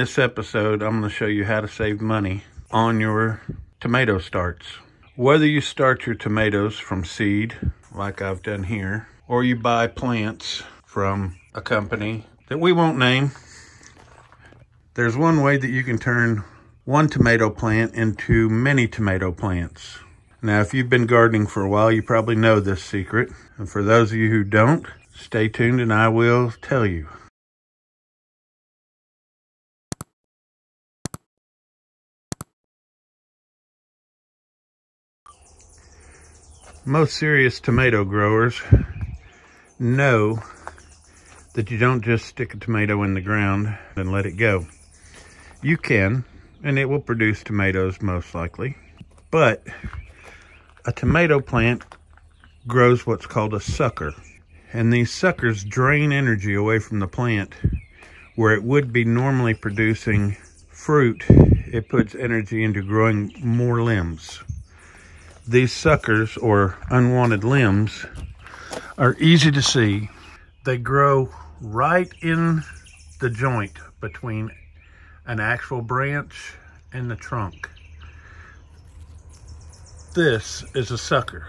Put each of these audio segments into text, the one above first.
this episode, I'm going to show you how to save money on your tomato starts. Whether you start your tomatoes from seed, like I've done here, or you buy plants from a company that we won't name, there's one way that you can turn one tomato plant into many tomato plants. Now, if you've been gardening for a while, you probably know this secret. And for those of you who don't, stay tuned and I will tell you. Most serious tomato growers know that you don't just stick a tomato in the ground and let it go. You can, and it will produce tomatoes most likely, but a tomato plant grows what's called a sucker. And these suckers drain energy away from the plant. Where it would be normally producing fruit, it puts energy into growing more limbs. These suckers, or unwanted limbs, are easy to see. They grow right in the joint between an actual branch and the trunk. This is a sucker.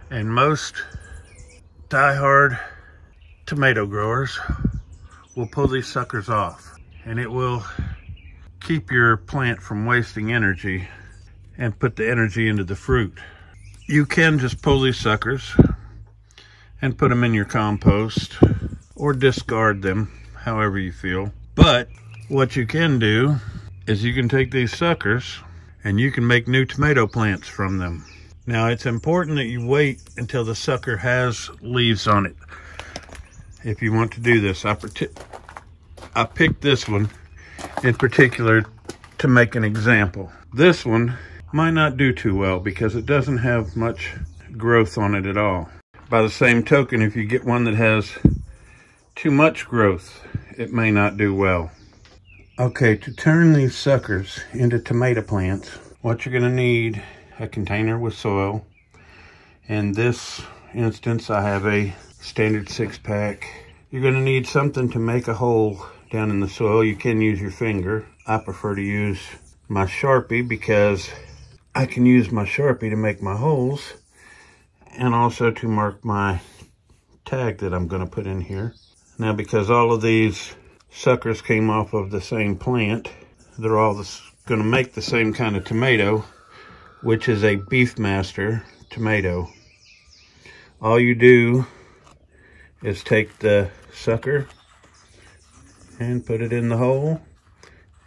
And most die-hard tomato growers will pull these suckers off. And it will keep your plant from wasting energy and put the energy into the fruit. You can just pull these suckers and put them in your compost or discard them, however you feel. But what you can do is you can take these suckers and you can make new tomato plants from them. Now, it's important that you wait until the sucker has leaves on it if you want to do this. I picked this one in particular to make an example. This one might not do too well because it doesn't have much growth on it at all. By the same token, if you get one that has too much growth, it may not do well. Okay, to turn these suckers into tomato plants, what you're going to need a container with soil. In this instance, I have a standard 6-pack. You're going to need something to make a hole down in the soil. You can use your finger. I prefer to use my Sharpie because I can use my Sharpie to make my holes and also to mark my tag that I'm going to put in here. Now, because all of these suckers came off of the same plant, they're all going to make the same kind of tomato, which is a Beefmaster tomato. All you do is take the sucker and put it in the hole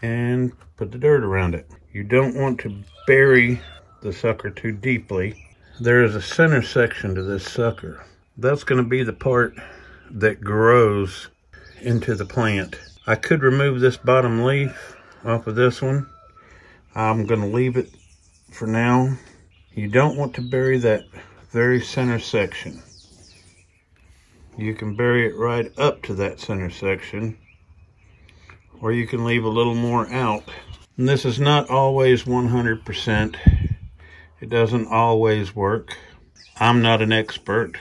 and put the dirt around it. You don't want to bury the sucker too deeply. There is a center section to this sucker. That's going to be the part that grows into the plant. I could remove this bottom leaf off of this one. I'm going to leave it for now. You don't want to bury that very center section. You can bury it right up to that center section, or you can leave a little more out. And this is not always 100%. It doesn't always work. I'm not an expert.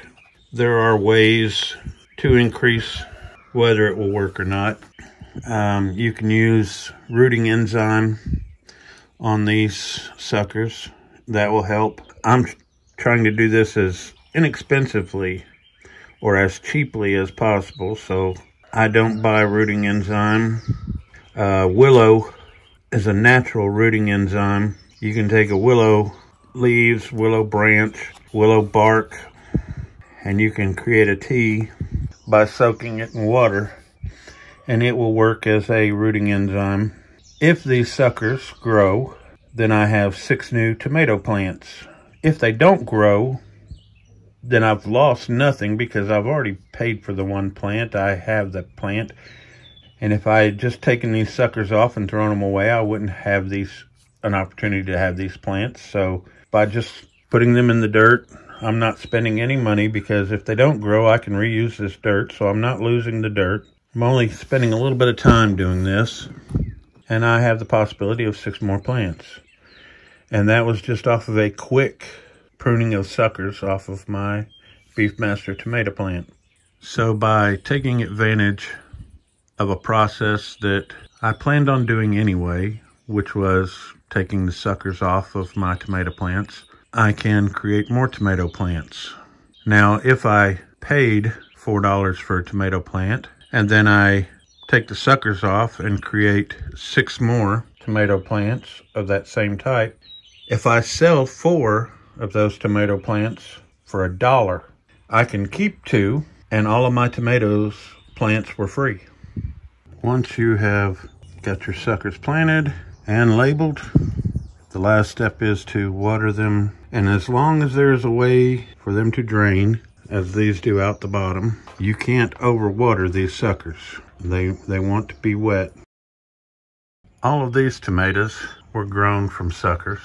There are ways to increase whether it will work or not. You can use rooting enzyme on these suckers. That will help. I'm trying to do this as inexpensively or as cheaply as possible, so I don't buy rooting enzyme. Willow is a natural rooting enzyme. You can take a willow leaves, willow branch, willow bark, and you can create a tea by soaking it in water, and it will work as a rooting enzyme. If these suckers grow, then I have 6 new tomato plants. If they don't grow, then I've lost nothing because I've already paid for the one plant. I have the plant. And if I had just taken these suckers off and thrown them away, I wouldn't have an opportunity to have these plants. So by just putting them in the dirt, I'm not spending any money because if they don't grow, I can reuse this dirt. So I'm not losing the dirt. I'm only spending a little bit of time doing this. And I have the possibility of 6 more plants. And that was just off of a quick pruning of suckers off of my Beefmaster tomato plant. So by taking advantage of a process that I planned on doing anyway, which was taking the suckers off of my tomato plants. I can create more tomato plants. Now, if I paid $4 for a tomato plant and then I take the suckers off and create 6 more tomato plants of that same type, if I sell 4 of those tomato plants for $1, I can keep 2 and all of my tomatoes plants were free. Once you have got your suckers planted and labeled, the last step is to water them. And as long as there's a way for them to drain, as these do out the bottom, you can't overwater these suckers. They want to be wet. All of these tomatoes were grown from suckers.